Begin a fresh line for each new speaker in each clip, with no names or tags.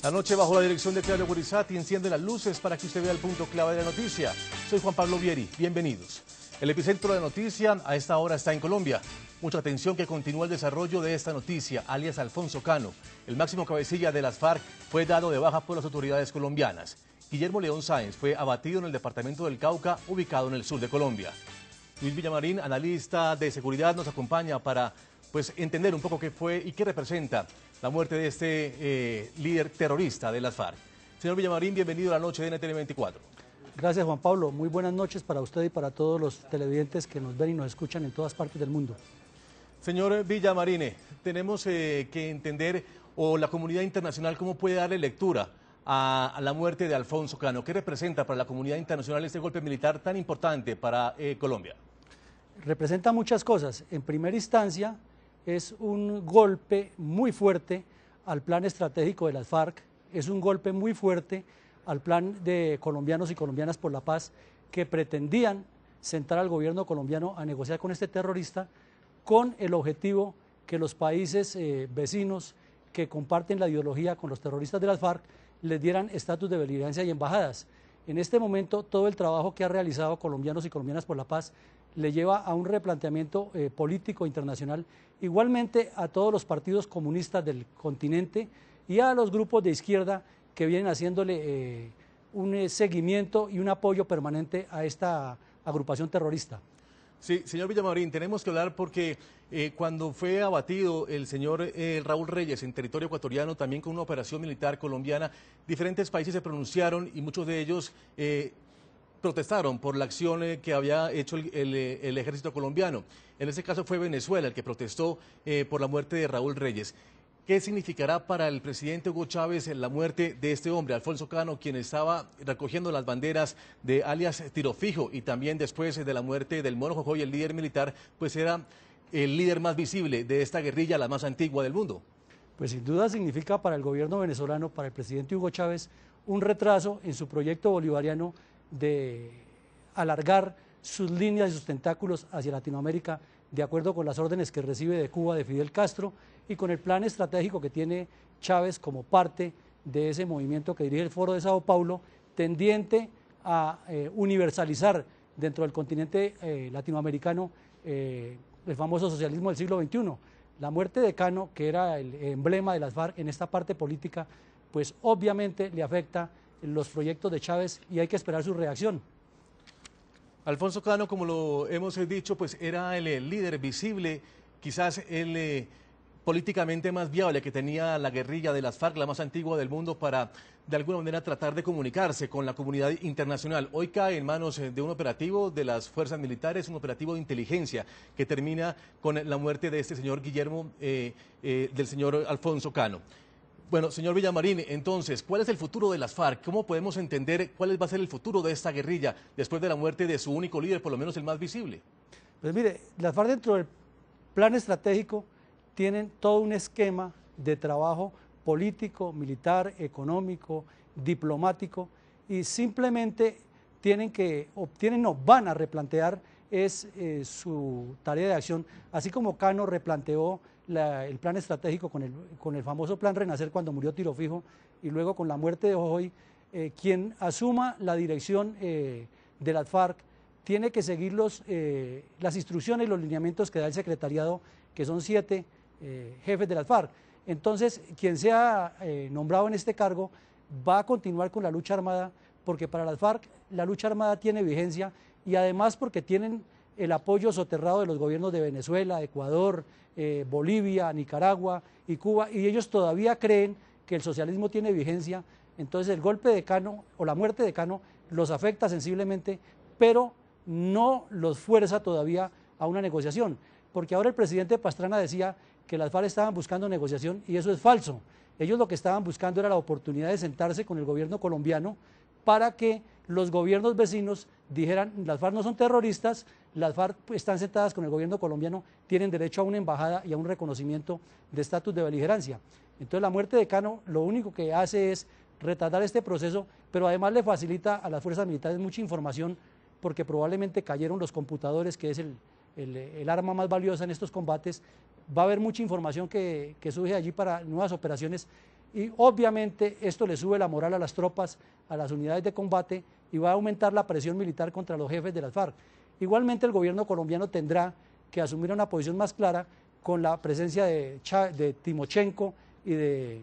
La noche, bajo la dirección de Claudio Gurizati, enciende las luces para que usted vea el punto clave de la noticia. Soy Juan Pablo Vieri, bienvenidos. El epicentro de la noticia a esta hora está en Colombia. Mucha atención que continúa el desarrollo de esta noticia, alias Alfonso Cano. El máximo cabecilla de las FARC fue dado de baja por las autoridades colombianas. Guillermo León Sáenz fue abatido en el departamento del Cauca, ubicado en el sur de Colombia. Luis Villamarín, analista de seguridad, nos acompaña para entender un poco qué fue y qué representa la muerte de este líder terrorista de las FARC. Señor Villamarín, bienvenido a la noche de NTN 24.
Gracias, Juan Pablo. Muy buenas noches para usted y para todos los televidentes que nos ven y nos escuchan en todas partes del mundo.
Señor Villamarín, tenemos que entender, o la comunidad internacional, cómo puede darle lectura a la muerte de Alfonso Cano. ¿Qué representa para la comunidad internacional este golpe militar tan importante para Colombia?
Representa muchas cosas. En primera instancia, es un golpe muy fuerte al plan estratégico de las FARC, es un golpe muy fuerte al plan de colombianos y colombianas por la paz que pretendían sentar al gobierno colombiano a negociar con este terrorista con el objetivo que los países vecinos que comparten la ideología con los terroristas de las FARC les dieran estatus de beligerancia y embajadas. En este momento todo el trabajo que ha realizado colombianos y colombianas por la paz le lleva a un replanteamiento político internacional, igualmente a todos los partidos comunistas del continente y a los grupos de izquierda que vienen haciéndole un seguimiento y un apoyo permanente a esta agrupación terrorista.
Sí, señor Villamarín, tenemos que hablar porque cuando fue abatido el señor Raúl Reyes en territorio ecuatoriano, también con una operación militar colombiana, diferentes países se pronunciaron y muchos de ellos protestaron por la acción que había hecho el ejército colombiano. En este caso fue Venezuela el que protestó por la muerte de Raúl Reyes. ¿Qué significará para el presidente Hugo Chávez la muerte de este hombre, Alfonso Cano, quien estaba recogiendo las banderas de alias Tiro Fijo, y también después de la muerte del Mono Jojoy, el líder militar, pues era el líder más visible de esta guerrilla, la más antigua del mundo?
Pues sin duda significa para el gobierno venezolano, para el presidente Hugo Chávez, un retraso en su proyecto bolivariano de alargar sus líneas y sus tentáculos hacia Latinoamérica, de acuerdo con las órdenes que recibe de Cuba de Fidel Castro y con el plan estratégico que tiene Chávez como parte de ese movimiento que dirige el Foro de Sao Paulo, tendiente a universalizar dentro del continente latinoamericano el famoso socialismo del siglo XXI. La muerte de Cano, que era el emblema de las FARC en esta parte política, pues obviamente le afecta los proyectos de Chávez y hay que esperar su reacción.
Alfonso Cano, como lo hemos dicho, pues era el líder visible, quizás el políticamente más viable que tenía la guerrilla de las FARC, la más antigua del mundo, para de alguna manera tratar de comunicarse con la comunidad internacional. Hoy cae en manos de un operativo de las fuerzas militares, un operativo de inteligencia que termina con la muerte de este señor Guillermo, del señor Alfonso Cano. Bueno, señor Villamarín, entonces, ¿cuál es el futuro de las FARC? ¿Cómo podemos entender cuál va a ser el futuro de esta guerrilla después de la muerte de su único líder, por lo menos el más visible?
Pues mire, las FARC dentro del plan estratégico tienen todo un esquema de trabajo político, militar, económico, diplomático, y simplemente van a replantear su tarea de acción, así como Cano replanteó el plan estratégico con el famoso plan Renacer cuando murió Tiro Fijo, y luego con la muerte de Jojoy. Quien asuma la dirección de las FARC tiene que seguir las instrucciones y los lineamientos que da el secretariado, que son 7 jefes de las FARC. Entonces, quien sea nombrado en este cargo va a continuar con la lucha armada, porque para las FARC la lucha armada tiene vigencia, y además porque tienen el apoyo soterrado de los gobiernos de Venezuela, Ecuador, Bolivia, Nicaragua y Cuba, y ellos todavía creen que el socialismo tiene vigencia. Entonces el golpe de Cano o la muerte de Cano los afecta sensiblemente, pero no los fuerza todavía a una negociación, porque ahora el presidente Pastrana decía que las FARC estaban buscando negociación, y eso es falso. Ellos lo que estaban buscando era la oportunidad de sentarse con el gobierno colombiano para que los gobiernos vecinos dijeran: las FARC no son terroristas, las FARC están sentadas con el gobierno colombiano, tienen derecho a una embajada y a un reconocimiento de estatus de beligerancia. Entonces la muerte de Cano lo único que hace es retardar este proceso, pero además le facilita a las fuerzas militares mucha información, porque probablemente cayeron los computadores, que es el arma más valiosa en estos combates. Va a haber mucha información que surge allí para nuevas operaciones y obviamente esto le sube la moral a las tropas, a las unidades de combate y va a aumentar la presión militar contra los jefes de las FARC. Igualmente el gobierno colombiano tendrá que asumir una posición más clara con la presencia de Timochenko y de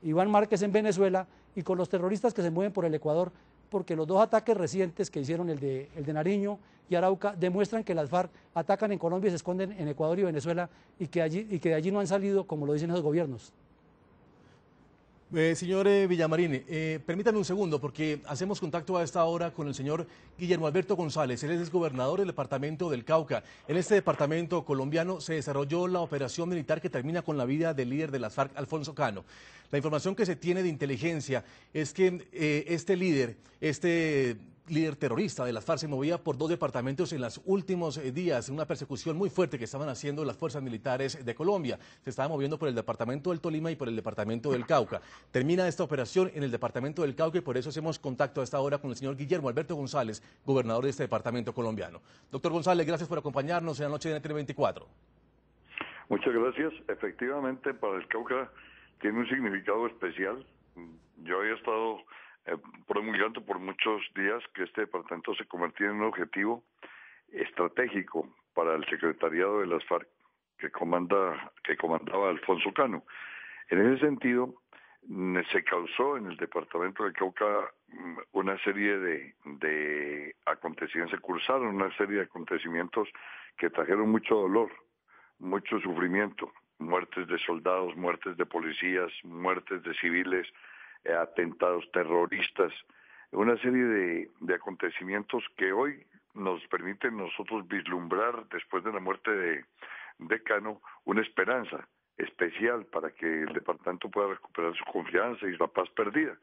Iván Márquez en Venezuela y con los terroristas que se mueven por el Ecuador, porque los dos ataques recientes que hicieron, el de Nariño y Arauca, demuestran que las FARC atacan en Colombia y se esconden en Ecuador y Venezuela y que de allí no han salido, como lo dicen esos gobiernos.
Señor Villamarín, permítame un segundo porque hacemos contacto a esta hora con el señor Guillermo Alberto González. Él es gobernador del departamento del Cauca. En este departamento colombiano se desarrolló la operación militar que termina con la vida del líder de las FARC, Alfonso Cano. La información que se tiene de inteligencia es que este líder terrorista de las FARC se movía por dos departamentos en los últimos días, en una persecución muy fuerte que estaban haciendo las fuerzas militares de Colombia. Se estaba moviendo por el departamento del Tolima y por el departamento del Cauca. Termina esta operación en el departamento del Cauca y por eso hacemos contacto a esta hora con el señor Guillermo Alberto González, gobernador de este departamento colombiano. Doctor González, gracias por acompañarnos en la noche de NTN24.
Muchas gracias. Efectivamente, para el Cauca tiene un significado especial. Yo había estado promulgando por muchos días que este departamento se convertía en un objetivo estratégico para el secretariado de las FARC que comandaba Alfonso Cano. En ese sentido, se causó en el departamento del Cauca una serie de acontecimientos, se cursaron una serie de acontecimientos que trajeron mucho dolor, mucho sufrimiento, muertes de soldados, muertes de policías, muertes de civiles, atentados terroristas, una serie de acontecimientos que hoy nos permiten nosotros vislumbrar, después de la muerte de Cano, una esperanza especial para que el departamento pueda recuperar su confianza y la paz perdida.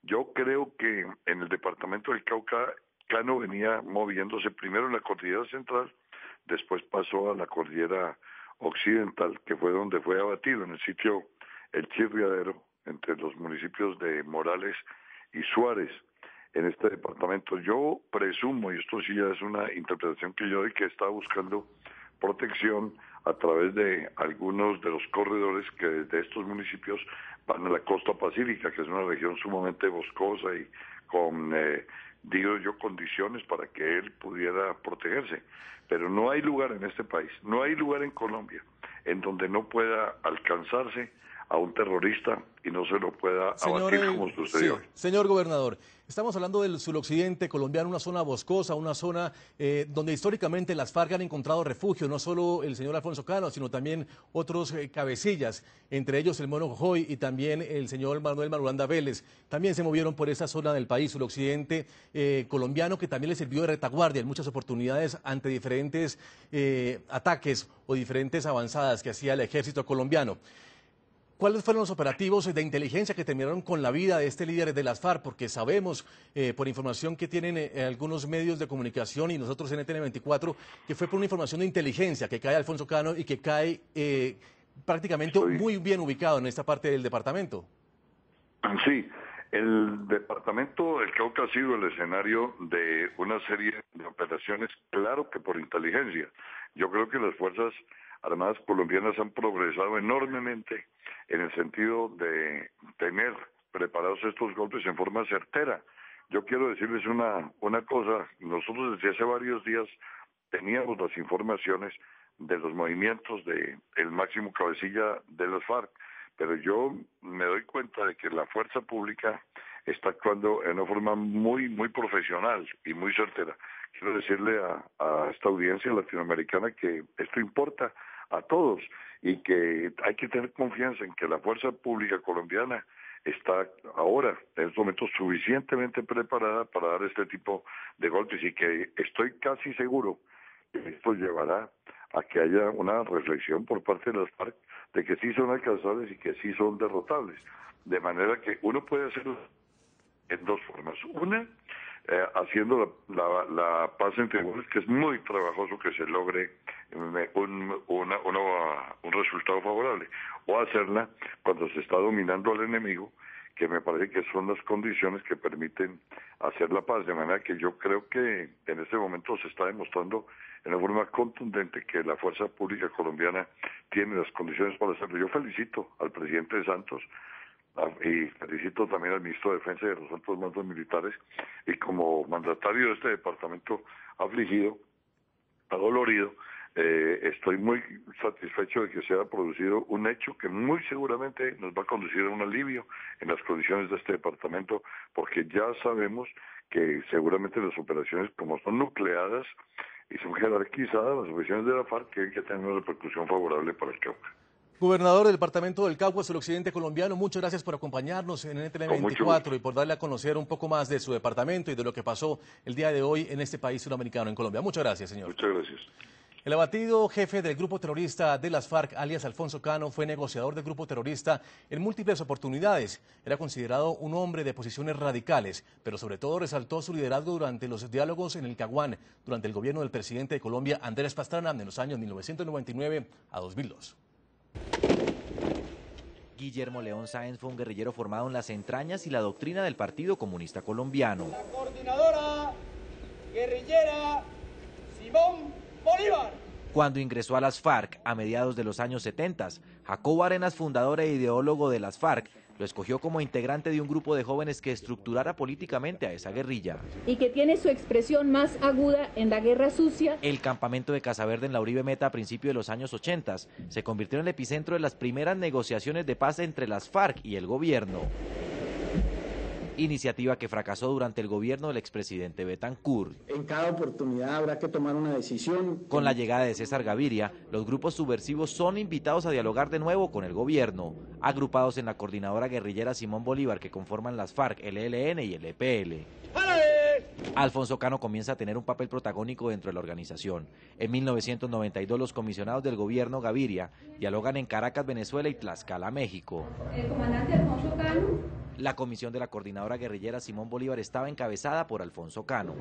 Yo creo que en el departamento del Cauca, Cano venía moviéndose primero en la cordillera central, después pasó a la cordillera occidental, que fue donde fue abatido, en el sitio El Chirriadero, entre los municipios de Morales y Suárez, en este departamento. Yo presumo, y esto sí ya es una interpretación que yo doy, que está buscando protección a través de algunos de los corredores que desde estos municipios van a la costa pacífica, que es una región sumamente boscosa y con, digo yo, condiciones para que él pudiera protegerse. Pero no hay lugar en este país, no hay lugar en Colombia en donde no pueda alcanzarse a un terrorista y no se lo pueda abatir como sucedió.
Sí, señor gobernador, estamos hablando del suroccidente colombiano, una zona boscosa, una zona donde históricamente las FARC han encontrado refugio, no solo el señor Alfonso Cano, sino también otros cabecillas, entre ellos el Mono Jojoy y también el señor Manuel Marulanda Vélez. También se movieron por esa zona del país, suroccidente colombiano, que también le sirvió de retaguardia en muchas oportunidades ante diferentes ataques o diferentes avanzadas que hacía el ejército colombiano. ¿Cuáles fueron los operativos de inteligencia que terminaron con la vida de este líder de las FARC? Porque sabemos, por información que tienen algunos medios de comunicación y nosotros en NTN24, que fue por una información de inteligencia que cae Alfonso Cano y que cae prácticamente muy bien ubicado en esta parte del departamento.
Sí, el departamento del Cauca ha sido el escenario de una serie de operaciones, claro que por inteligencia. Yo creo que las Fuerzas Armadas colombianas han progresado enormemente en el sentido de tener preparados estos golpes en forma certera. Yo quiero decirles una cosa, nosotros desde hace varios días teníamos las informaciones de los movimientos del máximo cabecilla de las FARC, pero yo me doy cuenta de que la fuerza pública está actuando en una forma muy profesional y muy certera. Quiero decirle a esta audiencia latinoamericana que esto importa a todos y que hay que tener confianza en que la fuerza pública colombiana está ahora, en estos momentos, suficientemente preparada para dar este tipo de golpes y que estoy casi seguro que esto llevará a que haya una reflexión por parte de las FARC de que sí son alcanzables y que sí son derrotables. De manera que uno puede hacerlo en dos formas. Una, haciendo la paz entre iguales, que es muy trabajoso que se logre un resultado favorable, o hacerla cuando se está dominando al enemigo, que me parece que son las condiciones que permiten hacer la paz, de manera que yo creo que en este momento se está demostrando en una forma contundente que la fuerza pública colombiana tiene las condiciones para hacerlo. Yo felicito al presidente Santos y felicito también al ministro de Defensa y de los altos mandos militares, y como mandatario de este departamento afligido, adolorido, estoy muy satisfecho de que se haya producido un hecho que muy seguramente nos va a conducir a un alivio en las condiciones de este departamento, porque ya sabemos que seguramente las operaciones, como son nucleadas y son jerarquizadas, las operaciones de la FARC tienen que tener una repercusión favorable para el Cauca.
Gobernador del departamento del Cauca, sur occidente colombiano, muchas gracias por acompañarnos en NTN 24 y por darle a conocer un poco más de su departamento y de lo que pasó el día de hoy en este país sudamericano, en Colombia. Muchas gracias, señor.
Muchas gracias.
El abatido jefe del grupo terrorista de las FARC, alias Alfonso Cano, fue negociador del grupo terrorista en múltiples oportunidades. Era considerado un hombre de posiciones radicales, pero sobre todo resaltó su liderazgo durante los diálogos en el Caguán, durante el gobierno del presidente de Colombia, Andrés Pastrana, en los años 1999 a 2002.
Guillermo León Sáenz fue un guerrillero formado en las entrañas y la doctrina del Partido Comunista Colombiano.
La coordinadora guerrillera Simón Bolívar.
Cuando ingresó a las FARC a mediados de los años 70, Jacobo Arenas, fundador e ideólogo de las FARC, lo escogió como integrante de un grupo de jóvenes que estructurara políticamente a esa guerrilla.
Y que tiene su expresión más aguda en la guerra sucia.
El campamento de Casaverde en la Uribe Meta a principios de los años 80 se convirtió en el epicentro de las primeras negociaciones de paz entre las FARC y el gobierno. Iniciativa que fracasó durante el gobierno del expresidente Betancourt.
En cada oportunidad habrá que tomar una decisión.
Con la llegada de César Gaviria, los grupos subversivos son invitados a dialogar de nuevo con el gobierno, agrupados en la coordinadora guerrillera Simón Bolívar que conforman las FARC, el ELN y el EPL. Alfonso Cano comienza a tener un papel protagónico dentro de la organización. En 1992 los comisionados del gobierno Gaviria dialogan en Caracas, Venezuela y Tlaxcala, México.
El comandante Alfonso Cano.
La comisión de la coordinadora guerrillera Simón Bolívar estaba encabezada por Alfonso Cano.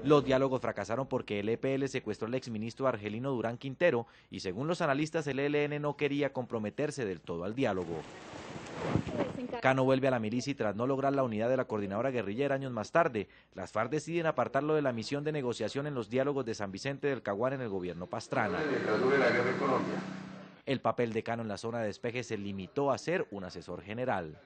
Los diálogos fracasaron porque el EPL secuestró al exministro Argelino Durán Quintero y según los analistas el ELN no quería comprometerse del todo al diálogo. Cano vuelve a la milicia y tras no lograr la unidad de la coordinadora guerrillera años más tarde, las FARC deciden apartarlo de la misión de negociación en los diálogos de San Vicente del Caguán en el gobierno Pastrana. El papel de Cano en la zona de despeje se limitó a ser un asesor general.